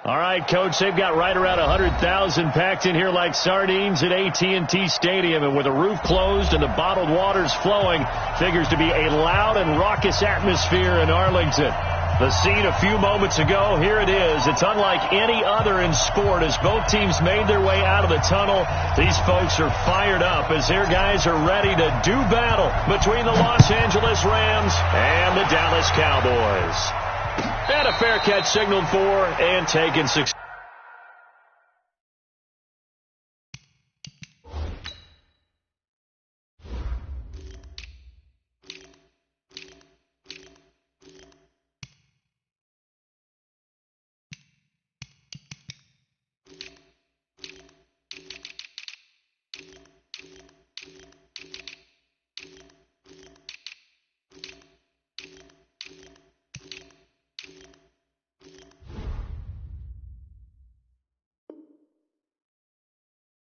All right, Coach, they've got right around 100,000 packed in here like sardines at AT&T Stadium. And with the roof closed and the bottled waters flowing, figures to be a loud and raucous atmosphere in Arlington. The scene a few moments ago, here it is. It's unlike any other in sport as both teams made their way out of the tunnel. These folks are fired up as their guys are ready to do battle between the Los Angeles Rams and the Dallas Cowboys. And a fair catch signaled for and taken 6.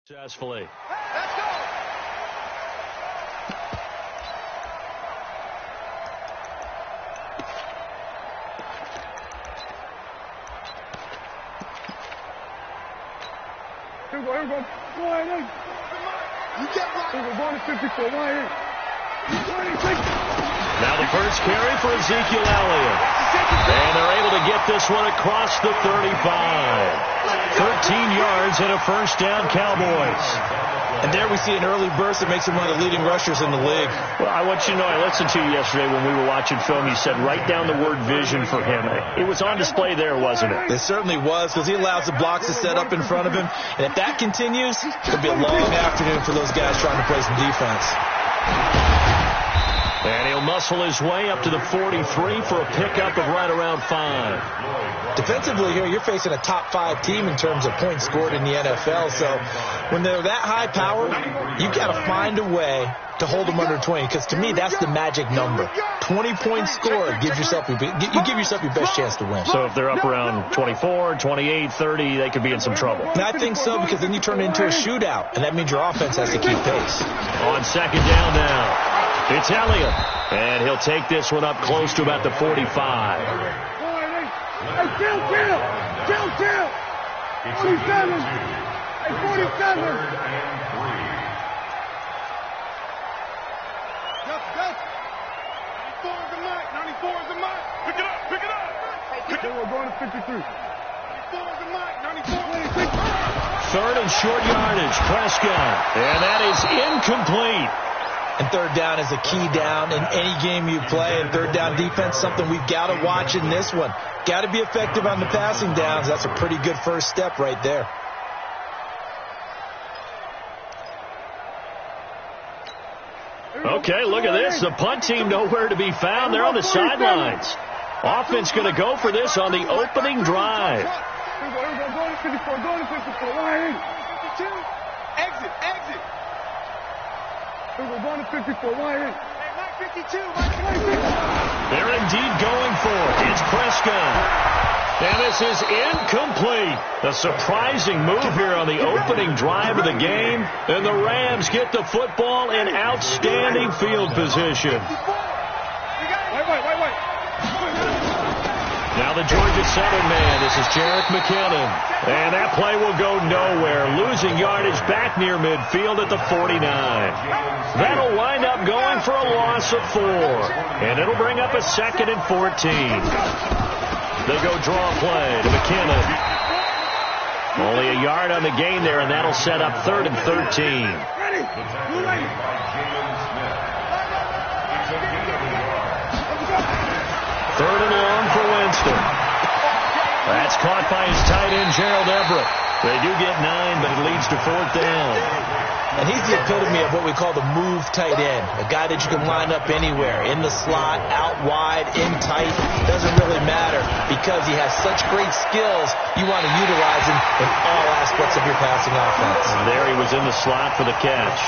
Successfully. Let's go! Here we go. Go ahead. You get right. Here we go. Going to 54. Go ahead. Now the first carry for Ezekiel Elliott. And they're able to get this one across the 35. 13 yards and a first down, Cowboys. And there we see an early burst that makes him one of the leading rushers in the league. Well, I want you to know, I listened to you yesterday when we were watching film. You said write down the word vision for him. It was on display there, wasn't it? It certainly was, because he allows the blocks to set up in front of him. And if that continues, it'll be a long afternoon for those guys trying to play some defense. And he'll muscle his way up to the 43 for a pickup of right around 5. Defensively here, you're facing a top 5 team in terms of points scored in the NFL. So when they're that high powered, you got to find a way to hold them under 20. Because to me, that's the magic number. 20 points scored gives yourself you give yourself your best chance to win. So if they're up around 24, 28, 30, they could be in some trouble. And I think so, because then you turn it into a shootout, and that means your offense has to keep pace. On second down now. It's Elliott, and he'll take this one up close to about the 45. Hey, chill. 47. Hey, 47. Gus. 94 is the mark. 94 is the mark. Pick it up. Hey, we're going to 53. 94 is the mark. 94. Third and short yardage, Prescott. And that is incomplete. And third down is a key down in any game you play. And third down defense, something we've got to watch in this one. Got to be effective on the passing downs. That's a pretty good first step right there. Okay, look at this. The punt team nowhere to be found. They're on the sidelines. Offense going to go for this on the opening drive. Here we go. Go to 54. Go to 54. Right. 52. Exit. Here we go. Go to 54. Right. Hey, Mike 52. They're indeed going for it. It's Prescott. And this is incomplete. A surprising move here on the opening drive of the game. And the Rams get the football in outstanding field position. Wait. Now the Georgia Southern man. This is Jerick McKinnon. And that play will go nowhere. Losing yardage back near midfield at the 49. That'll wind up going for a loss of 4. And it'll bring up a 2nd and 14. They go draw play to McKinnon. Only a yard on the gain there, and that'll set up 3rd and 13. Third and long for Winston. That's caught by his tight end, Gerald Everett. They do get 9, but it leads to 4th down. And he's the epitome of what we call the move tight end. A guy that you can line up anywhere. In the slot, out wide, in tight. Doesn't really matter because he has such great skills. You want to utilize him in all aspects of your passing offense. And there he was in the slot for the catch.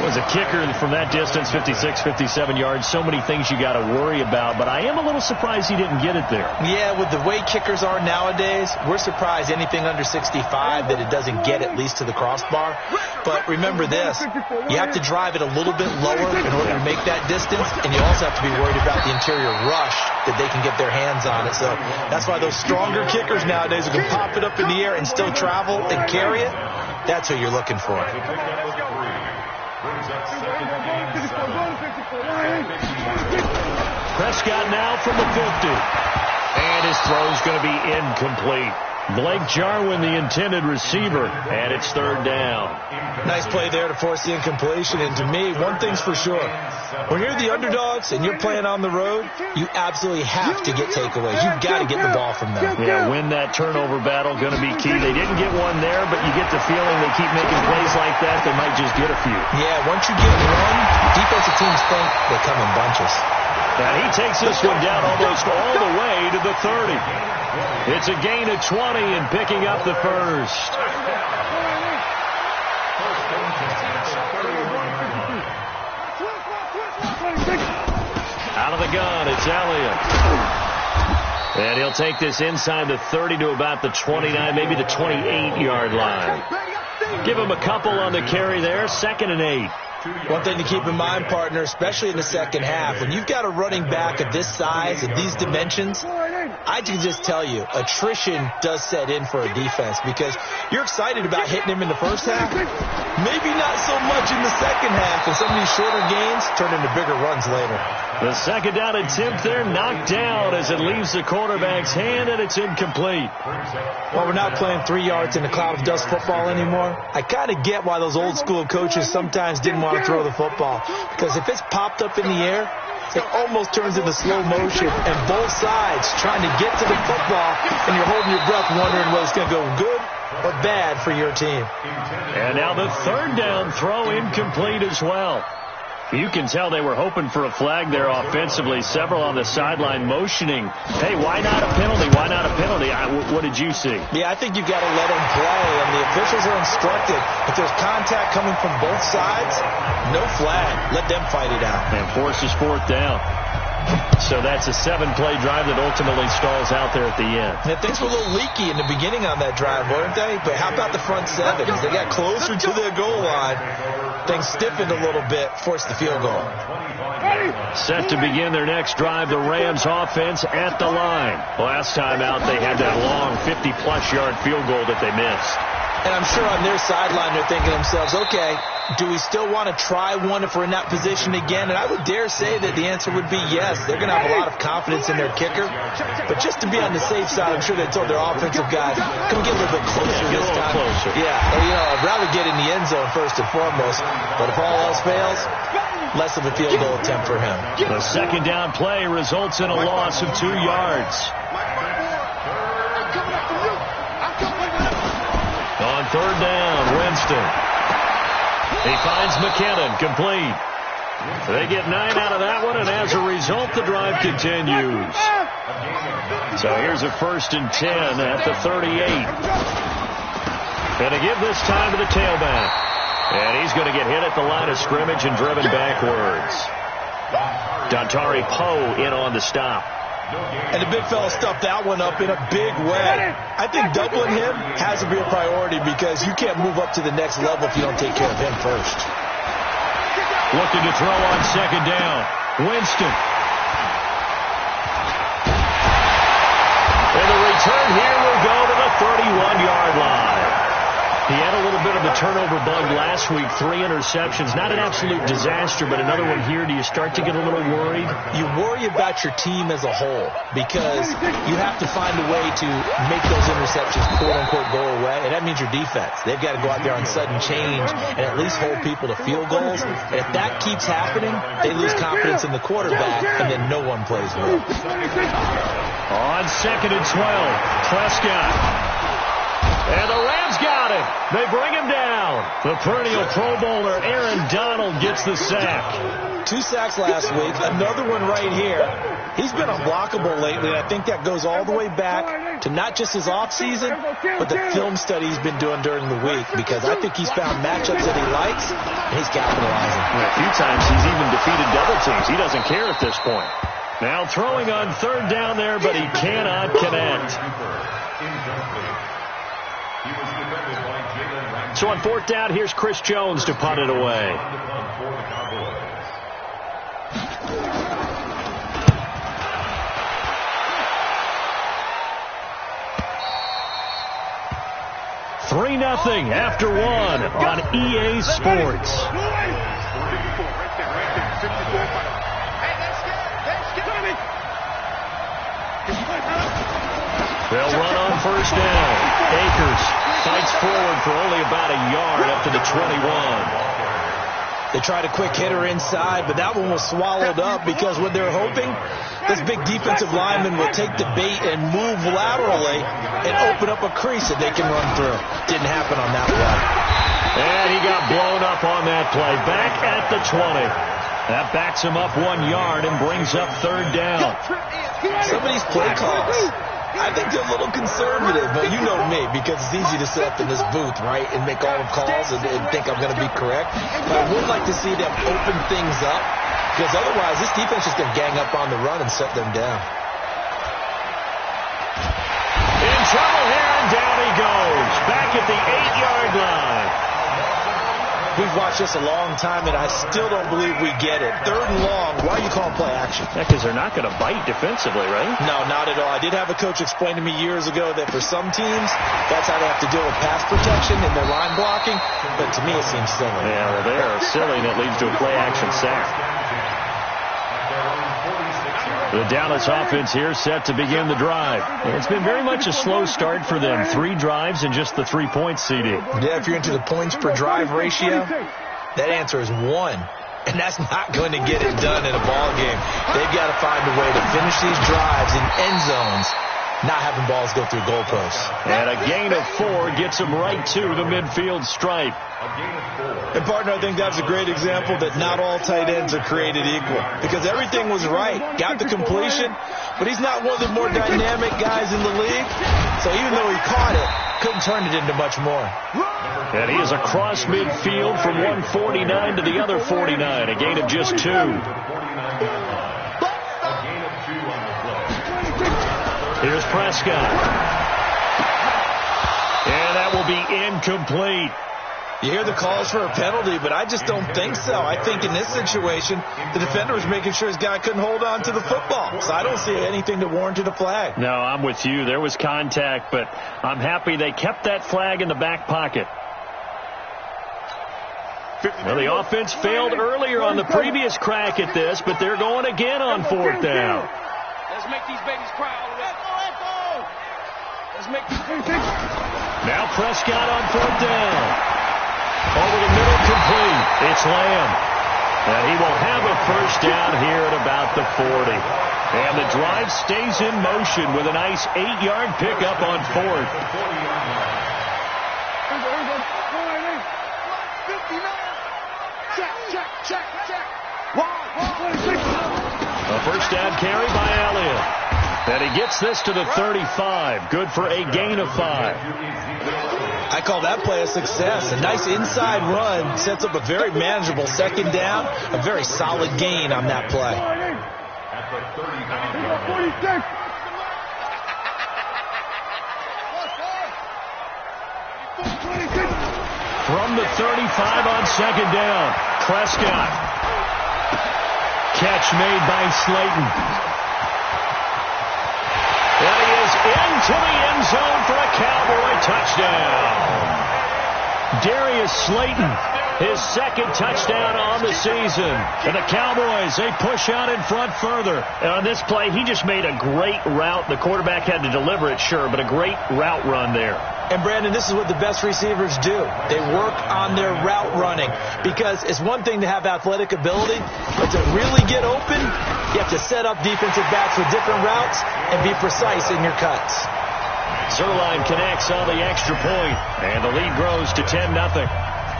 Was a kicker from that distance, 56, 57 yards. So many things you got to worry about, but I am a little surprised he didn't get it there. Yeah, with the way kickers are nowadays, we're surprised anything under 60 65 that it doesn't get at least to the crossbar. But remember this, you have to drive it a little bit lower in order to make that distance, and you also have to be worried about the interior rush that they can get their hands on it. So that's why those stronger kickers nowadays who can pop it up in the air and still travel and carry it, that's who you're looking for. Prescott now from the 50. And his throw's going to be incomplete. Blake Jarwin, the intended receiver, and it's third down. Nice play there to force the incompletion. And to me, one thing's for sure. When you're the underdogs and you're playing on the road, you absolutely have to get takeaways. You've got to get the ball from them. Yeah, win that turnover battle, going to be key. They didn't get one there, but you get the feeling they keep making plays like that, they might just get a few. Yeah, once you get one, defensive teams think they come in bunches. And he takes this one down almost all the way to the 30. It's a gain of 20 and picking up the first. Out of the gun, it's Elliott. And he'll take this inside the 30 to about the 29, maybe the 28-yard line. Give him a couple on the carry there, 2nd and 8. One thing to keep in mind, partner, especially in the second half, when you've got a running back of this size, of these dimensions, I can just tell you, attrition does set in for a defense because you're excited about hitting him in the first half. Maybe not so much in the second half, and some of these shorter gains turn into bigger runs later. The second down attempt there knocked down as it leaves the quarterback's hand, and it's incomplete. While we're not playing 3 yards in a cloud of dust football anymore, I kind of get why those old school coaches sometimes didn't want to throw the football. Because if it's popped up in the air, it almost turns into slow motion, and both sides trying to get to the football, and you're holding your breath wondering whether it's going to go good or bad for your team. And now the third down throw incomplete as well. You can tell they were hoping for a flag there offensively. Several on the sideline motioning, hey, why not a penalty? Why not a penalty? What did you see? Yeah, I think you've got to let them play, and the officials are instructed. If there's contact coming from both sides, no flag. Let them fight it out. And forces fourth down. So that's a 7-play drive that ultimately stalls out there at the end. Yeah, things were a little leaky in the beginning on that drive, weren't they? But how about the front seven? As they got closer to their goal line, things stiffened a little bit, forced the field goal. Set to begin their next drive, the Rams offense at the line. Last time out, they had that long 50-plus yard field goal that they missed. And I'm sure on their sideline they're thinking to themselves, okay, do we still want to try one if we're in that position again? And I would dare say that the answer would be yes. They're going to have a lot of confidence in their kicker. But just to be on the safe side, I'm sure they told their offensive guys, can we get a little bit closer this time? Closer. Yeah, I'd rather get in the end zone first and foremost. But if all else fails, less of a field goal attempt for him. The second down play results in a loss of 2 yards. On third down, Winston. He finds McKinnon, complete. They get 9 out of that one, and as a result, the drive continues. So here's a 1st and 10 at the 38. And to give this time to the tailback. And he's going to get hit at the line of scrimmage and driven backwards. Dontari Poe in on the stop. And the big fella stuffed that one up in a big way. I think doubling him has to be a priority because you can't move up to the next level if you don't take care of him first. Looking to throw on second down. Winston. And the return here will go to the 31-yard line. He had a little bit of a turnover bug last week, 3 interceptions. Not an absolute disaster, but another one here. Do you start to get a little worried? You worry about your team as a whole because you have to find a way to make those interceptions, quote-unquote, go away, and that means your defense. They've got to go out there on sudden change and at least hold people to field goals. And if that keeps happening, they lose confidence in the quarterback, and then no one plays well. On 2nd and 12, Prescott. And the Rams got him. They bring him down. The perennial Pro Bowler Aaron Donald gets the sack. 2 sacks last week. Another one right here. He's been unblockable lately, and I think that goes all the way back to not just his offseason, but the film study he's been doing during the week, because I think he's found matchups that he likes, and he's capitalizing. A few times he's even defeated double teams. He doesn't care at this point. Now throwing on 3rd down there, but he cannot connect. So on 4th down, here's Chris Jones to punt it away. Three 0 after one on EA Sports. They'll run on 1st down. Akers fights forward for only about a yard up to the 21. They tried a quick hitter inside, but that one was swallowed up because what they're hoping, this big defensive lineman will take the bait and move laterally and open up a crease that they can run through. Didn't happen on that play. And he got blown up on that play. Back at the 20. That backs him up 1 yard and brings up 3rd down. Some of these play calls, I think they're a little conservative, but you know me, because it's easy to sit up in this booth, right, and make all the calls and think I'm going to be correct. But I would like to see them open things up, because otherwise this defense is going to gang up on the run and set them down. In trouble here, and down he goes. Back at the 8-yard line. We've watched this a long time, and I still don't believe we get it. 3rd and long, why are you calling play action? Yeah, because they're not going to bite defensively, right? No, not at all. I did have a coach explain to me years ago that for some teams, that's how they have to deal with pass protection and their line blocking. But to me, it seems silly. Yeah, well, they are silly, and it leads to a play action sack. The Dallas offense here set to begin the drive. It's been very much a slow start for them. 3 drives and just the 3 points, CD. Yeah, if you're into the points per drive ratio, that answer is 1. And that's not going to get it done in a ball game. They've got to find a way to finish these drives in end zones, not having balls go through goalposts. And a gain of 4 gets them right to the midfield stripe. And, partner, I think that's a great example that not all tight ends are created equal. Because everything was right. Got the completion, but he's not one of the more dynamic guys in the league. So even though he caught it, couldn't turn it into much more. And he is across midfield from 149 to the other 49. A gain of just 2. Here's Prescott. And that will be incomplete. You hear the calls for a penalty, but I just don't think so. I think in this situation, the defender was making sure his guy couldn't hold on to the football. So I don't see anything that warranted a flag. No, I'm with you. There was contact, but I'm happy they kept that flag in the back pocket. Well, the offense failed earlier on the previous crack at this, but they're going again on 4th down. Let's make these babies cry. Let's make these babies. Now Prescott on 4th down. Over the middle, complete. It's Lamb. And he will have a 1st down here at about the 40. And the drive stays in motion with a nice 8-yard pickup on 4th. A 1st down carry by Elliott. And he gets this to the 35. Good for a gain of 5. I call that play a success. A nice inside run sets up a very manageable 2nd down. A very solid gain on that play. From the 35 on 2nd down, Prescott. Catch made by Slayton. And he is into the end zone for a Cowboy touchdown. Darius Slayton, his 2nd touchdown on the season. And the Cowboys, they push out in front further. And on this play, he just made a great route. The quarterback had to deliver it, sure, but a great route run there. And, Brandon, this is what the best receivers do. They work on their route running because it's one thing to have athletic ability, but to really get open, you have to set up defensive backs with different routes and be precise in your cuts. Zerline connects on the extra point, and the lead grows to 10-0.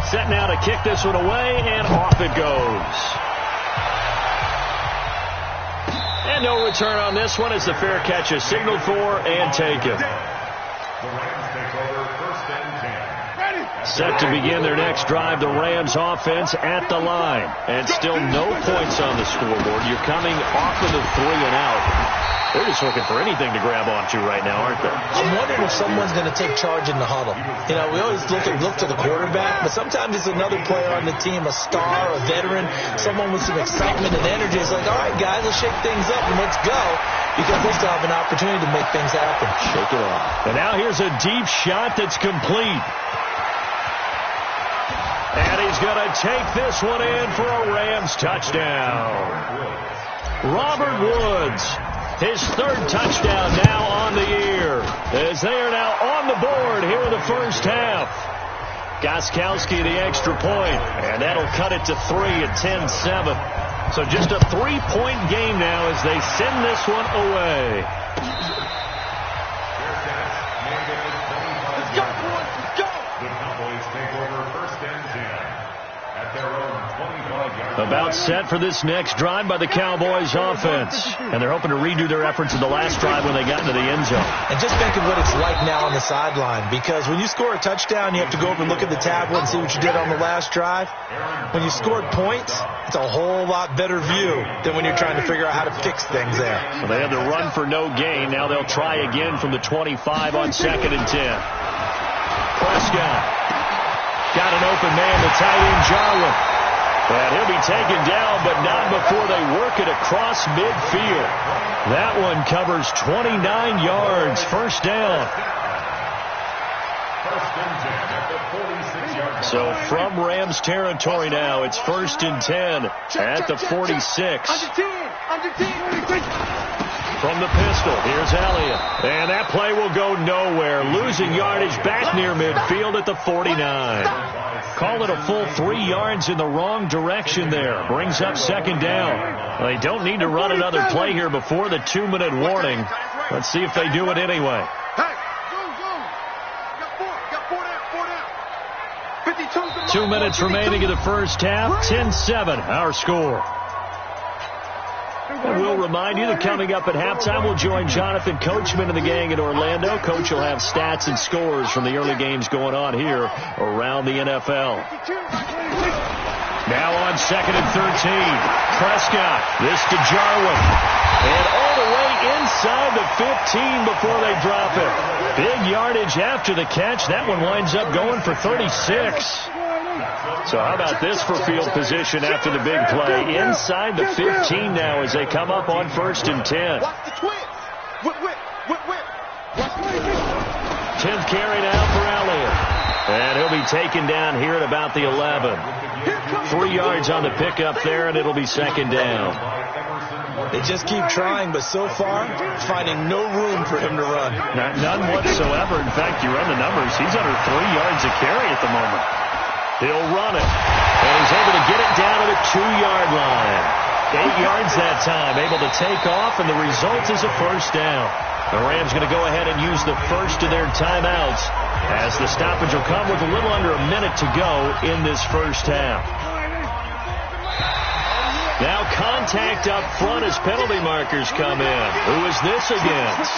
Set now to kick this one away, and off it goes. And no return on this one as the fair catch is signaled for and taken. Set to begin their next drive, the Rams offense at the line. And still no points on the scoreboard. You're coming off of the 3 and out. They're just looking for anything to grab onto right now, aren't they? I'm wondering if someone's going to take charge in the huddle. You know, we always look to the quarterback, but sometimes it's another player on the team, a star, a veteran, someone with some excitement and energy. It's like, all right, guys, let's shake things up and let's go, because they still have an opportunity to make things happen. Shake it off. And now here's a deep shot that's complete. And he's going to take this one in for a Rams touchdown. Robert Woods, his third touchdown now on the year, as they are now on the board here in the first half. Gostkowski the extra point, and that'll cut it to 3 at 10-7. So just a 3-point game now as they send this one away. Let's go, boys. Let's go. The Cowboys take over first and 10 at their own 25-yard. About set for this next drive by the Cowboys offense. And they're hoping to redo their efforts in the last drive when they got into the end zone. And just think of what it's like now on the sideline, because when you score a touchdown, you have to go over and look at the tablet and see what you did on the last drive. When you scored points, it's a whole lot better view than when you're trying to figure out how to fix things there. Well, they had the run for no gain. Now they'll try again from the 25 on 2nd and 10. Prescott got an open man, the tight end Jarwin. And he'll be taken down, but not before they work it across midfield. That one covers 29 yards. First down. So from Rams territory now, it's 1st and 10 at the 46. From the pistol, here's Elliott. And that play will go nowhere. Losing yardage back near midfield at the 49. Call it a full 3 yards in the wrong direction there. Brings up 2nd down. Well, they don't need to run another play here before the 2-minute warning. Let's see if they do it anyway. Hey, go. Got 4 down. 52. 2 minutes remaining in the first half. 10-7, our score. And we'll remind you that coming up at halftime, we'll join Jonathan Coachman and the gang in Orlando. Coach will have stats and scores from the early games going on here around the NFL. Now on 2nd and 13. Prescott, this to Jarwin. And all the way inside the 15 before they drop it. Big yardage after the catch. That one winds up going for 36. So how about this for field position after the big play? Inside the 15 now as they come up on 1st and 10. Watch the twins. Whip. 10th carry now for Elliott. And he'll be taken down here at about the 11. 3 yards on the pickup there, and it'll be 2nd down. They just keep trying, but so far, finding no room for him to run. None whatsoever. In fact, you run the numbers, he's under 3 yards a carry at the moment. He'll run it, and he's able to get it down to the 2-yard line. 8 yards that time, able to take off, and the result is a first down. The Rams going to go ahead and use the first of their timeouts as the stoppage will come with a little under a minute to go in this first half. Now contact up front as penalty markers come in. Who is this against?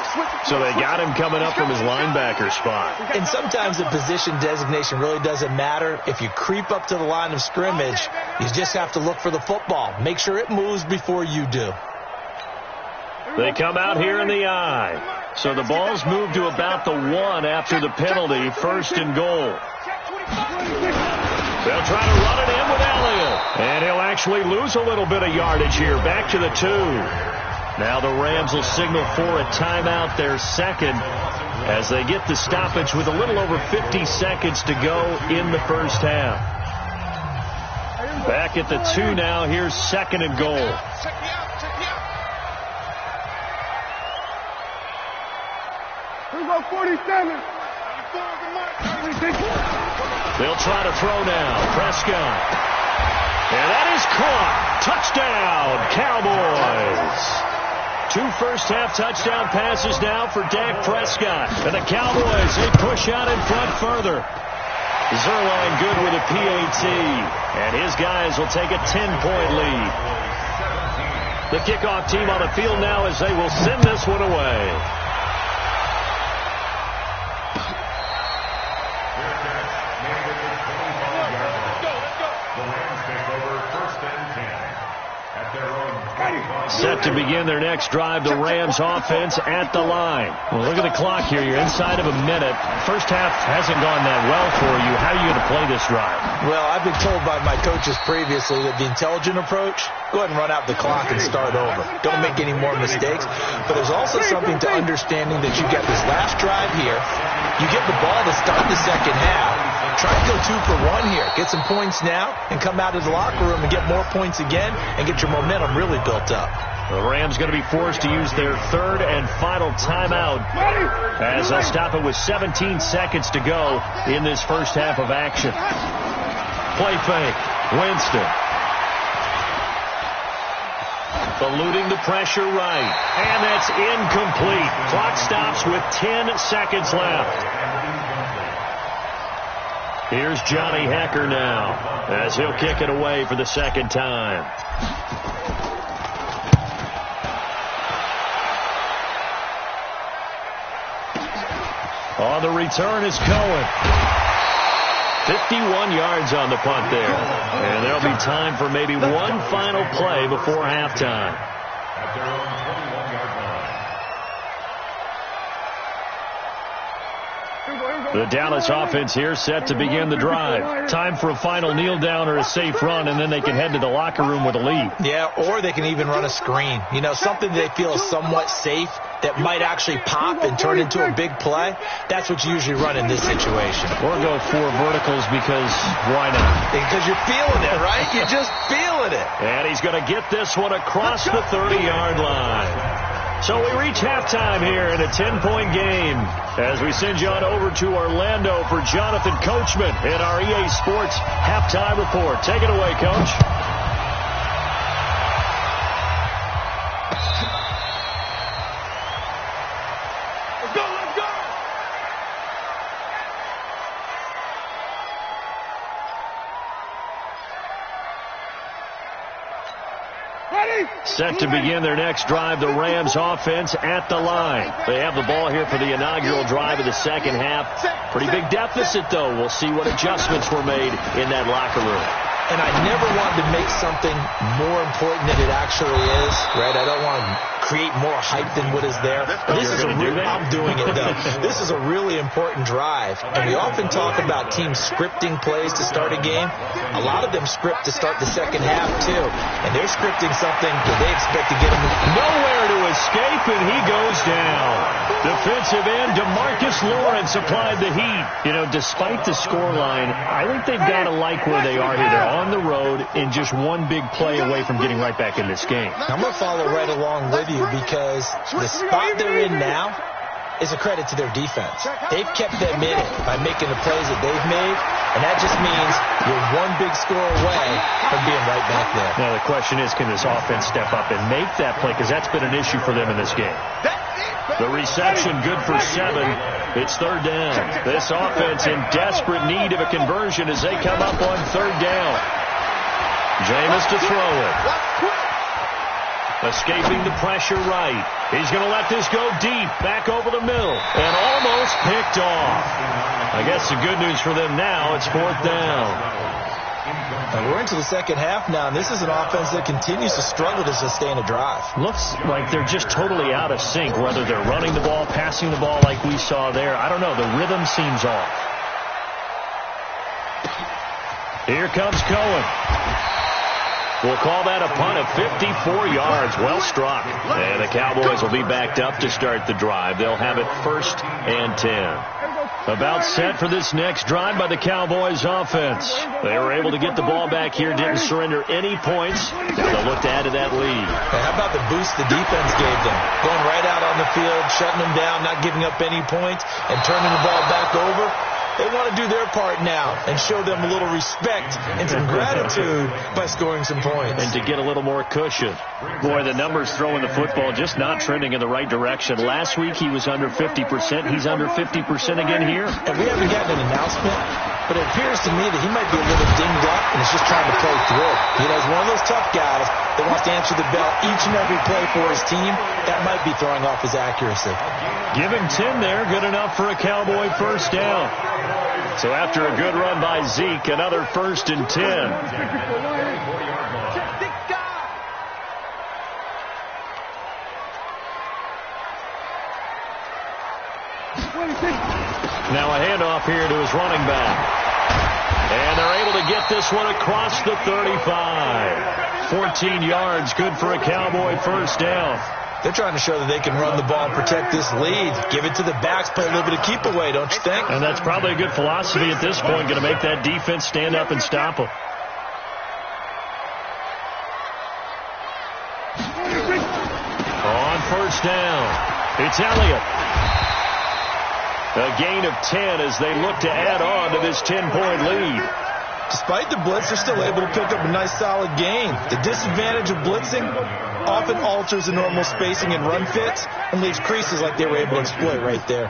So they got him coming up from his linebacker spot. And sometimes the position designation really doesn't matter. If you creep up to the line of scrimmage, you just have to look for the football. Make sure it moves before you do. They come out here in the I. So the ball's moved to about the 1 after the penalty. 1st and goal. They'll try to run it in with Elliott. And he'll actually lose a little bit of yardage here. Back to the 2. Now the Rams will signal for a timeout, their second, as they get the stoppage with a little over 50 seconds to go in the first half. Back at the 2 now. Here's 2nd and goal. Check me out. Here we go, 47. They'll try to throw now. Prescott. And that is caught. Touchdown, Cowboys. 2 first-half touchdown passes now for Dak Prescott. And the Cowboys, they push out in front further. Zerline good with a PAT. And his guys will take a 10-point lead. The kickoff team on the field now as they will send this one away. Set to begin their next drive, the Rams offense at the line. Well, look at the clock here. You're inside of a minute. First half hasn't gone that well for you. How are you going to play this drive? Well, I've been told by my coaches previously that the intelligent approach, go ahead and run out the clock and start over. Don't make any more mistakes. But there's also something to understanding that you get this last drive here. You get the ball to start the second half. Try to go 2 for 1 here. Get some points now and come out of the locker room and get more points again and get your momentum really built up. The Rams going to be forced to use their third and final timeout as they'll stop it with 17 seconds to go in this first half of action. Play fake. Winston. Eluding the pressure right. And that's incomplete. Clock stops with 10 seconds left. Here's Johnny Hekker now as he'll kick it away for the second time. On the return is Cohen. 51 yards on the punt there. And there'll be time for maybe one final play before halftime. At their own 21-yard line. The Dallas offense here set to begin the drive. Time for a final kneel down or a safe run, and then they can head to the locker room with a lead. Yeah, or they can even run a screen. You know, something they feel is somewhat safe that might actually pop and turn into a big play. That's what you usually run in this situation. Or go 4 verticals because why not? Because you're feeling it, right? You're just feeling it. And he's going to get this one across the 30-yard line. So we reach halftime here in a 10-point game as we send you on over to Orlando for Jonathan Coachman in our EA Sports Halftime Report. Take it away, Coach. Let's go, let's go! Set to begin their next drive, the Rams offense at the line. They have the ball here for the inaugural drive of the second half. Pretty big deficit, though. We'll see what adjustments were made in that locker room. And I never wanted to make something more important than it actually is, right? I don't want to create more hype than what is there. This is I'm doing it, though. This is a really important drive. And we often talk about teams scripting plays to start a game. A lot of them script to start the second half, too. And they're scripting something that they expect to get them nowhere to escape, and he goes down. Defensive end DeMarcus Lawrence applied the heat. You know, despite the scoreline, I think they've got to like where they are here. They're on the road in just one big play away from getting right back in this game. I'm going to follow right along with you because the spot they're in now is a credit to their defense. They've kept them in it by making the plays that they've made, and that just means you're one big score away from being right back there. Now the question is, can this offense step up and make that play? Because that's been an issue for them in this game. The reception good for 7. It's third down. This offense in desperate need of a conversion as they come up on third down. Jameis to throw it. Escaping the pressure right. He's going to let this go deep, back over the middle, and almost picked off. I guess the good news for them now, it's fourth down. And we're into the second half now, and this is an offense that continues to struggle to sustain a drive. Looks like they're just totally out of sync, whether they're running the ball, passing the ball like we saw there. I don't know. The rhythm seems off. Here comes Cohen. We'll call that a punt of 54 yards. Well struck. And the Cowboys will be backed up to start the drive. They'll have it 1st and 10. About set for this next drive by the Cowboys offense. They were able to get the ball back here, didn't surrender any points. They'll look to add to that lead. And how about the boost the defense gave them? Going right out on the field, shutting them down, not giving up any points, and turning the ball back over. They want to do their part now and show them a little respect and some gratitude by scoring some points. And to get a little more cushion. Boy, the numbers throwing the football just not trending in the right direction. Last week he was under 50%. He's under 50% again here. And we haven't gotten an announcement, but it appears to me that he might be a little dinged up and is just trying to play through. You know, he's one of those tough guys that wants to answer the bell each and every play for his team. That might be throwing off his accuracy. Give him 10 there. Good enough for a Cowboy first down. So after a good run by Zeke, another 1st and 10. 40-yard line. Now a handoff here to his running back. And they're able to get this one across the 35. 14 yards, good for a Cowboy first down. They're trying to show that they can run the ball and protect this lead. Give it to the backs, play a little bit of keep away, don't you think? And that's probably a good philosophy at this point, going to make that defense stand up and stop them. On first down, it's Elliott. A gain of 10 as they look to add on to this 10-point lead. Despite the blitz, they're still able to pick up a nice solid gain. The disadvantage of blitzing often alters the normal spacing and run fits and leaves creases like they were able to exploit right there.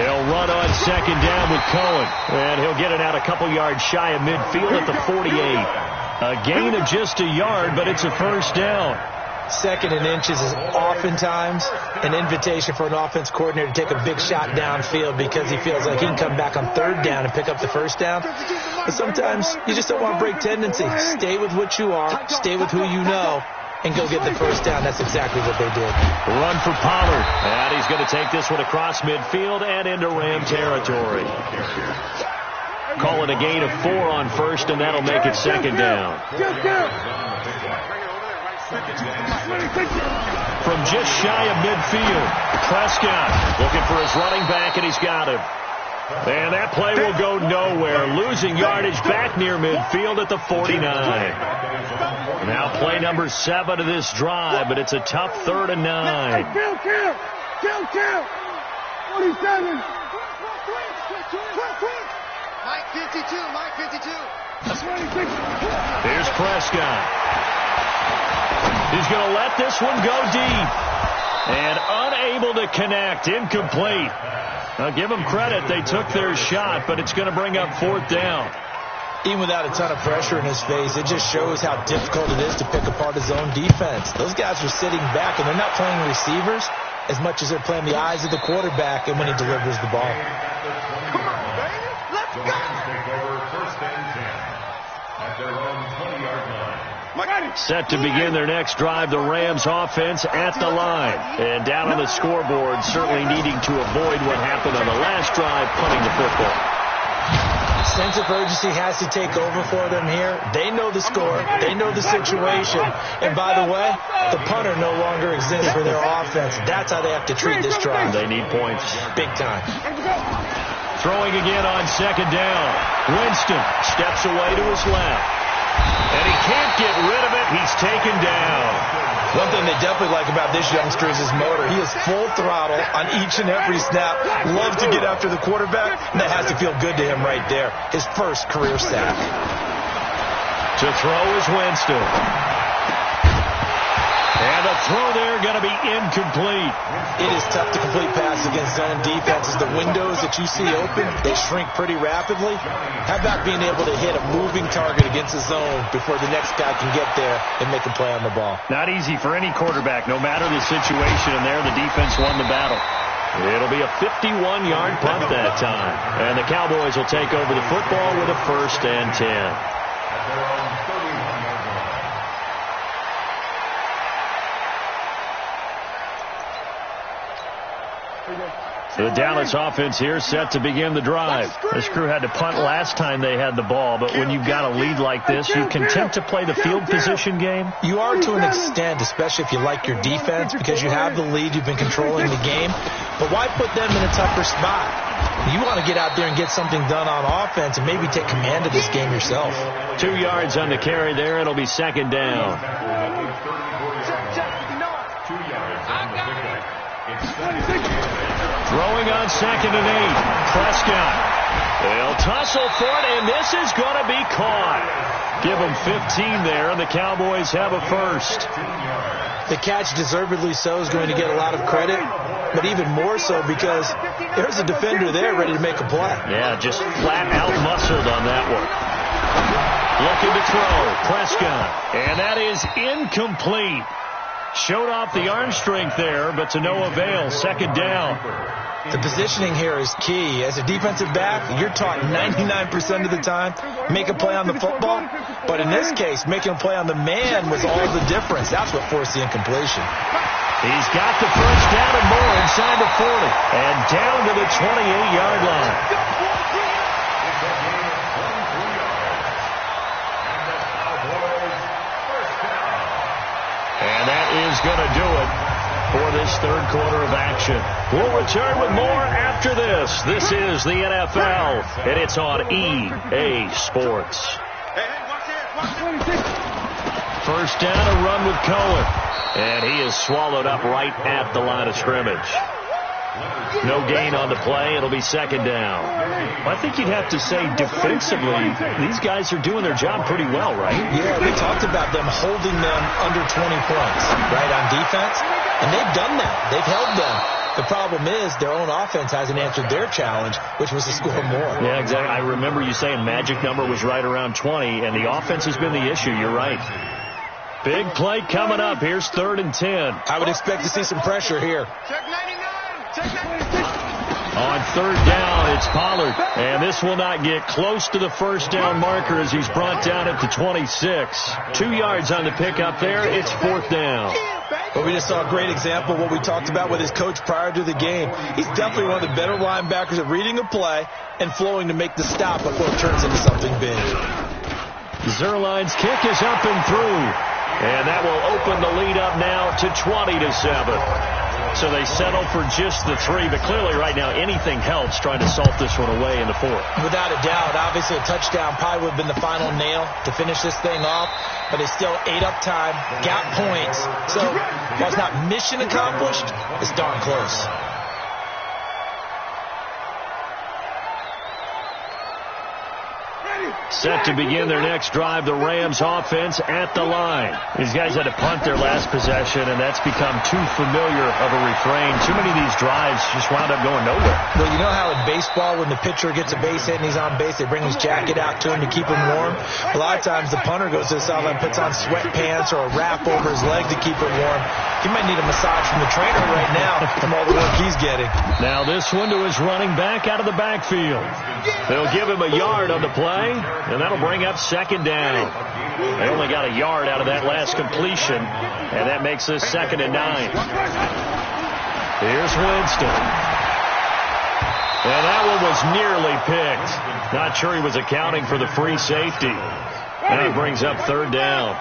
They'll run on second down with Cohen, and he'll get it out a couple yards shy of midfield at the 48. A gain of just a yard, but it's a first down. Second and inches is oftentimes an invitation for an offense coordinator to take a big shot downfield because he feels like he can come back on third down and pick up the first down. But sometimes you just don't want to break tendency. Stay with what you are, stay with who you know, and go get the first down. That's exactly what they did. Run for Pollard. And he's going to take this one across midfield and into Ram territory. Call it a gain of 4 on first, and that'll make it second down. From just shy of midfield, Prescott looking for his running back, and he's got him. And that play will go nowhere, losing yardage back near midfield at the 49. Now play number 7 of this drive, but it's a tough 3rd and 9. Count. 47. Mike 52. Here's Prescott. He's going to let this one go deep. And unable to connect. Incomplete. Now, give them credit. They took their shot, but it's going to bring up 4th down. Even without a ton of pressure in his face, it just shows how difficult it is to pick apart his own defense. Those guys are sitting back, and they're not playing receivers as much as they're playing the eyes of the quarterback and when he delivers the ball. Come on, baby. Let's go. Take over first and 10 at their own 20-yard line. Set to begin their next drive, the Rams offense at the line. And down on the scoreboard, certainly needing to avoid what happened on the last drive, punting the football. Sense of urgency has to take over for them here. They know the score. They know the situation. And by the way, the punter no longer exists for their offense. That's how they have to treat this drive. They need points. Big time. Throwing again on second down. Winston steps away to his left. And he can't get rid of it. He's taken down. One thing they definitely like about this youngster is his motor. He is full throttle on each and every snap. Loves to get after the quarterback, and that has to feel good to him right there. His first career sack. To throw is Winston. And the throw there going to be incomplete. It is tough to complete passes against zone defenses. The windows that you see open, they shrink pretty rapidly. How about being able to hit a moving target against the zone before the next guy can get there and make a play on the ball? Not easy for any quarterback, no matter the situation, and there the defense won the battle. It'll be a 51-yard punt that time. And the Cowboys will take over the football with a 1st and 10. At their own 31-yard line. The Dallas offense here set to begin the drive. This crew had to punt last time they had the ball, but when you've got a lead like this, you content to play the field position game? You are to an extent, especially if you like your defense, because you have the lead, you've been controlling the game. But why put them in a tougher spot? You want to get out there and get something done on offense and maybe take command of this game yourself. 2 yards on the carry there. It'll be second down. 2 yards on the pickup. It's Throwing on second and 8. Prescott. They'll tussle for it, and this is going to be caught. Give them 15 there, and the Cowboys have a first. The catch, deservedly so, is going to get a lot of credit, but even more so because there's a defender there ready to make a play. Yeah, just flat out muscled on that one. Looking to throw, Prescott, and that is incomplete. Showed off the arm strength there, but to no avail. Second down. The positioning here is key. As a defensive back, you're taught 99% of the time, make a play on the football. But in this case, making a play on the man was all the difference. That's what forced the incompletion. He's got the first down and more inside the 40. And down to the 28-yard line. And that is going to do it for this third quarter of action. We'll return with more after this. This is the NFL, and it's on EA Sports. First down, a run with Cohen. And he is swallowed up right at the line of scrimmage. No gain on the play. It'll be second down. I think you'd have to say defensively, these guys are doing their job pretty well, right? Yeah, we talked about them holding them under 20 points, right, on defense. And they've done that. They've held them. The problem is their own offense hasn't answered their challenge, which was to score more. Yeah, exactly. I remember you saying magic number was right around 20, and the offense has been the issue. You're right. Big play coming up. Here's 3rd and 10. I would expect to see some pressure here. Check 99. Check 96. On 3rd down, it's Pollard. And this will not get close to the first down marker as he's brought down at the 26. 2 yards on the pickup there. It's 4th down. But we just saw a great example of what we talked about with his coach prior to the game. He's definitely one of the better linebackers at reading a play and flowing to make the stop before it turns into something big. Zuerlein's kick is up and through. And that will open the lead up now to 20-7. So they settle for just the 3, but clearly right now anything helps trying to salt this one away in the 4th. Without a doubt, obviously a touchdown probably would have been the final nail to finish this thing off, but they still ate up time, got points. So while it's not mission accomplished, it's darn close. Set to begin their next drive, the Rams offense at the line. These guys had to punt their last possession, and that's become too familiar of a refrain. Too many of these drives just wound up going nowhere. Well, you know how in baseball, when the pitcher gets a base hit and he's on base, they bring his jacket out to him to keep him warm? A lot of times the punter goes to the sideline, puts on sweatpants or a wrap over his leg to keep him warm. He might need a massage from the trainer right now from all the work he's getting. Now this one to his running back out of the backfield. They'll give him a yard on the play, and that'll bring up second down. They only got a yard out of that last completion, and that makes this 2nd and 9. Here's Winston. And that one was nearly picked. Not sure he was accounting for the free safety. Now it brings up 3rd down.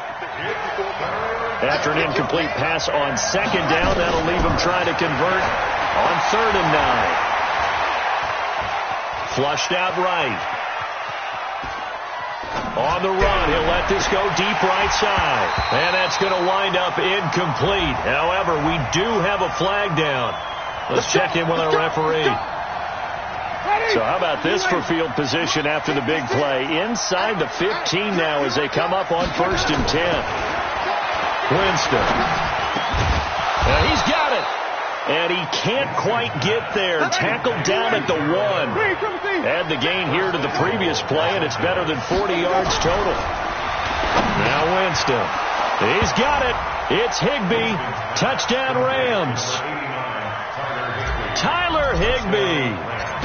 After an incomplete pass on 2nd down, that'll leave him trying to convert on 3rd and 9. Flushed out right. On the run, he'll let this go deep right side. And that's going to wind up incomplete. However, we do have a flag down. Let's check in with our referee. So how about this for field position after the big play? Inside the 15 now as they come up on 1st and 10. Winston. And he's got it. And he can't quite get there. Tackled down at the 1. Add the gain here to the previous play, and it's better than 40 yards total. Now Winston. He's got it. It's Higbee. Touchdown Rams. Tyler Higbee.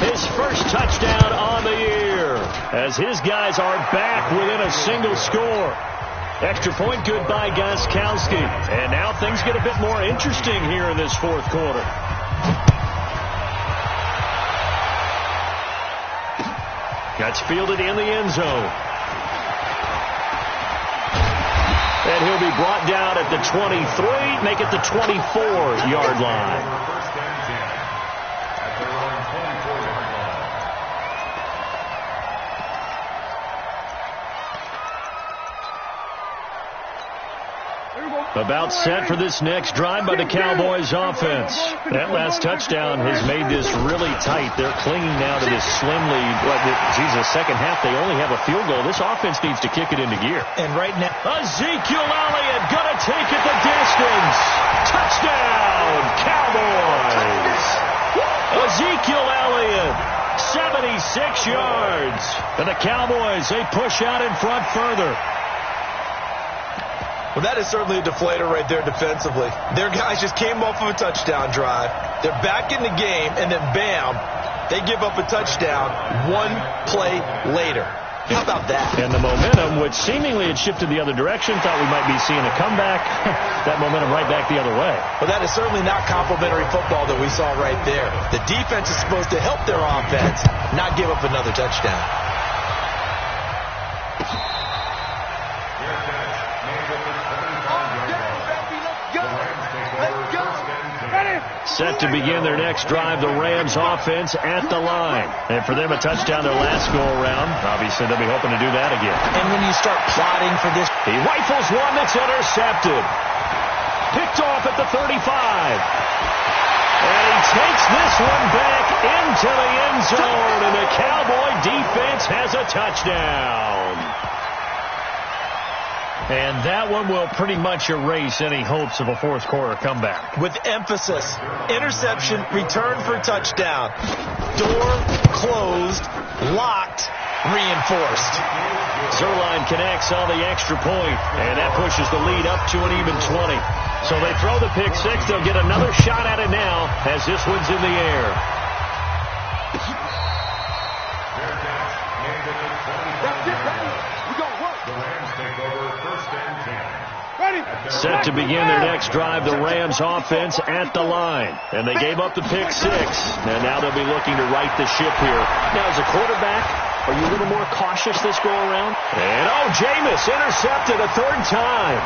His first touchdown on the year. As his guys are back within a single score. Extra point good by Gostkowski. And now things get a bit more interesting here in this 4th quarter. That's fielded in the end zone. And he'll be brought down at the 23, make it the 24-yard line. About set for this next drive by the Cowboys offense. That last touchdown has made this really tight. They're clinging now to this slim lead. The second half, they only have a field goal. This offense needs to kick it into gear. And right now, Ezekiel Elliott going to take it the distance. Touchdown, Cowboys. Ezekiel Elliott, 76 yards. And the Cowboys, they push out in front further. Well, that is certainly a deflator right there defensively. Their guys just came off of a touchdown drive. They're back in the game, and then bam, they give up a touchdown one play later. How about that? And the momentum, which seemingly had shifted the other direction, thought we might be seeing a comeback. That momentum right back the other way. Well, that is certainly not complimentary football that we saw right there. The defense is supposed to help their offense, not give up another touchdown. Set to begin their next drive, the Rams offense at the line. And for them, a touchdown their last go-around. Obviously, they'll be hoping to do that again. And when you start plotting for this... He rifles one that's intercepted. Picked off at the 35. And he takes this one back into the end zone. And the Cowboy defense has a touchdown. And that one will pretty much erase any hopes of a fourth quarter comeback. With emphasis, interception, return for touchdown. Door closed, locked, reinforced. Zuerlein connects on the extra point, and that pushes the lead up to an even 20. So they throw the pick six. They'll get another shot at it now as this one's in the air. Set to begin their next drive, the Rams offense at the line. And they gave up the pick six. And now they'll be looking to right the ship here. Now, as a quarterback, are you a little more cautious this go-around? And, Jameis intercepted a third time.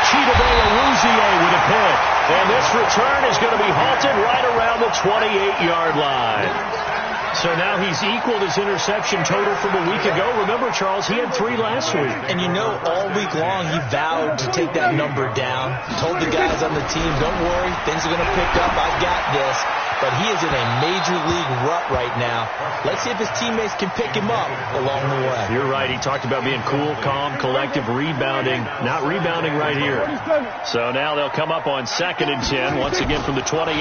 Chidobe Awuzie with a pick. And this return is going to be halted right around the 28-yard line. So now he's equaled his interception total from a week ago. Remember, Charles, he had 3 last week. And all week long he vowed to take that number down. Told the guys on the team, don't worry, things are going to pick up. I got this. But he is in a major league rut right now. Let's see if his teammates can pick him up along the way. You're right. He talked about being cool, calm, collective, rebounding. Not rebounding right here. So now they'll come up on 2nd and 10, once again from the 28.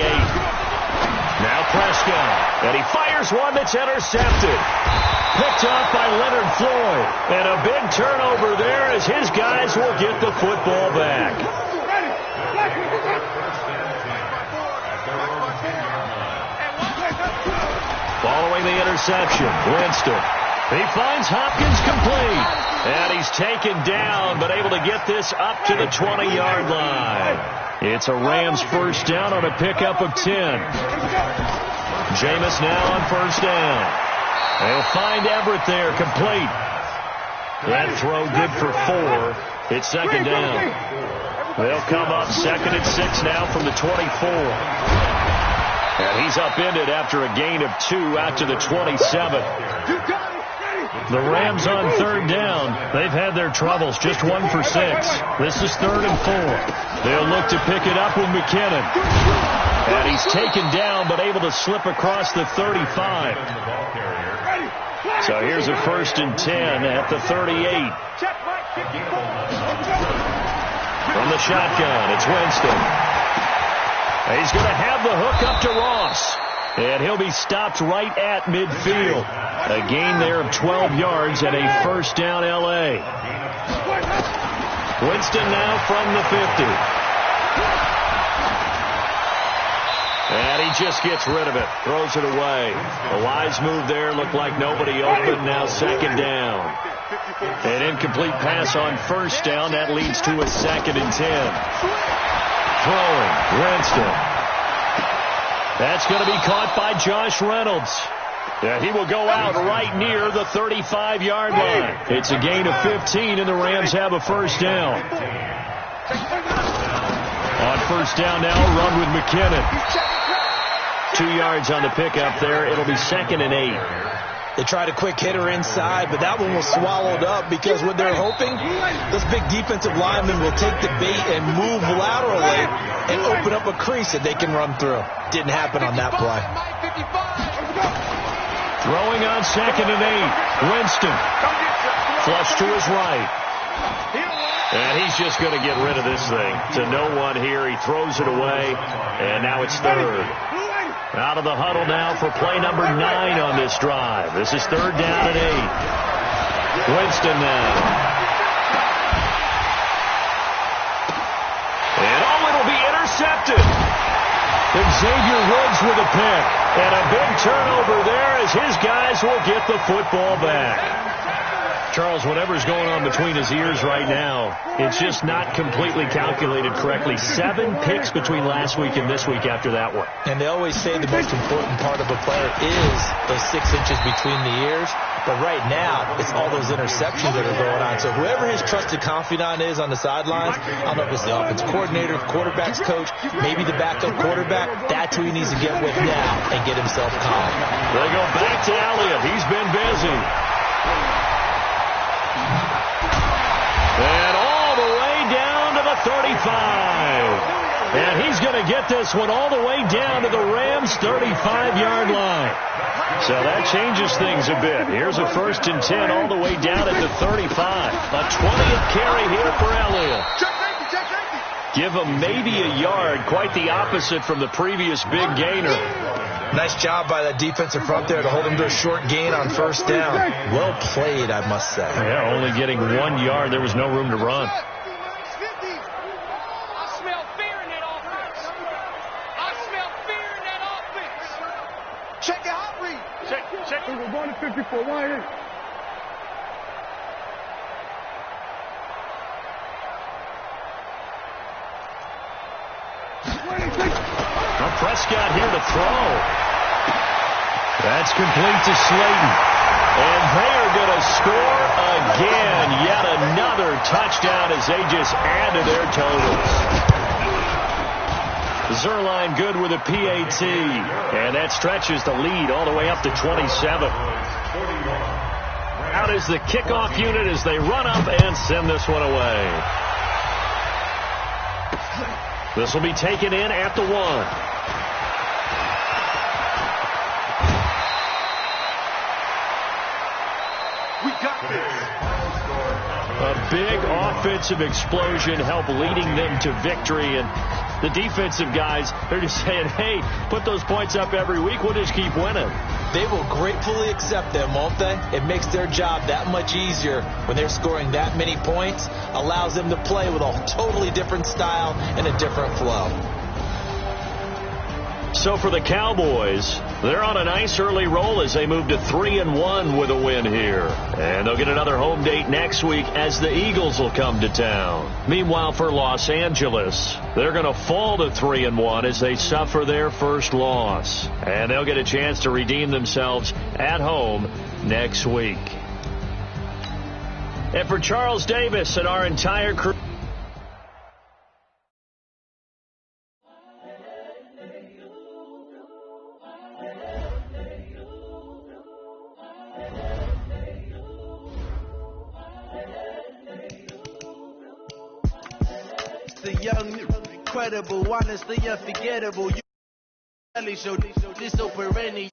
Now Prescott, and he fires one that's intercepted. Picked up by Leonard Floyd. And a big turnover there as his guys will get the football back. Following the interception, Winston. He finds Hopkins complete. And he's taken down, but able to get this up to the 20-yard line. It's a Rams first down on a pickup of 10. Jameis now on first down. They'll find Everett there, complete. That throw good for 4. It's 2nd down. They'll come up 2nd and 6 now from the 24. And he's upended after a gain of 2 out to the 27. The Rams on 3rd down. They've had their troubles, just 1 for 6. This is 3rd and 4. They'll look to pick it up with McKinnon. And he's taken down, but able to slip across the 35. So here's a 1st and 10 at the 38. From the shotgun, it's Winston. He's going to have the hook up to Ross. And he'll be stopped right at midfield. A gain there of 12 yards and a first down L.A. Winston now from the 50. And he just gets rid of it. Throws it away. A wise move there. Looked like nobody open. Now 2nd down. An incomplete pass on first down. That leads to a 2nd and 10. Throwing. Winston. That's going to be caught by Josh Reynolds. Yeah, he will go out right near the 35-yard line. It's a gain of 15, and the Rams have a first down. On first down now, run with McKinnon. 2 yards on the pickup there. It'll be 2nd and 8. They tried a quick hitter inside, but that one was swallowed up because what they're hoping, this big defensive lineman will take the bait and move laterally and open up a crease that they can run through. Didn't happen on that play. Throwing on 2nd and 8. Winston. Flush to his right. And he's just going to get rid of this thing. To no one here. He throws it away. And now it's 3rd. Out of the huddle now for play number 9 on this drive. This is 3rd down and 8. Winston now. Xavier Woods with a pick. And a big turnover there as his guys will get the football back. Charles, whatever's going on between his ears right now, it's just not completely calculated correctly. 7 picks between last week and this week after that one. And they always say the most important part of a player is those 6 inches between the ears. But right now, it's all those interceptions that are going on. So whoever his trusted confidant is on the sidelines, I don't know if it's the offensive coordinator, quarterback's coach, maybe the backup quarterback, that's who he needs to get with now and get himself calm. They go back to Elliott. He's been busy. And all the way down to the 35. And he's going to get this one all the way down to the Rams' 35-yard line. So that changes things a bit. Here's a 1st and 10 all the way down at the 35. A 20th carry here for Elliott. Give him maybe a yard. Quite the opposite from the previous big gainer. Nice job by that defensive front there to hold him to a short gain on 1st down. Well played, I must say. Yeah, only getting 1 yard. There was no room to run. Check it out, Reed. Check. We're going to 54. Why is it? Well, Prescott here to throw. That's complete to Slayton. And they are going to score again. Yet another touchdown as they just add to their totals. Zuerlein good with a PAT. And that stretches the lead all the way up to 27. Out is the kickoff unit as they run up and send this one away. This will be taken in at the 1. We got this. A big offensive explosion helped leading them to victory. And the defensive guys, they're just saying, hey, put those points up every week. We'll just keep winning. They will gratefully accept them, won't they? It makes their job that much easier when they're scoring that many points. Allows them to play with a totally different style and a different flow. So for the Cowboys, they're on a nice early roll as they move to 3-1 with a win here. And they'll get another home date next week as the Eagles will come to town. Meanwhile, for Los Angeles, they're going to fall to 3-1 as they suffer their first loss. And they'll get a chance to redeem themselves at home next week. And for Charles Davis and our entire crew, the young, incredible, honestly unforgettable. You really showed this so perennial.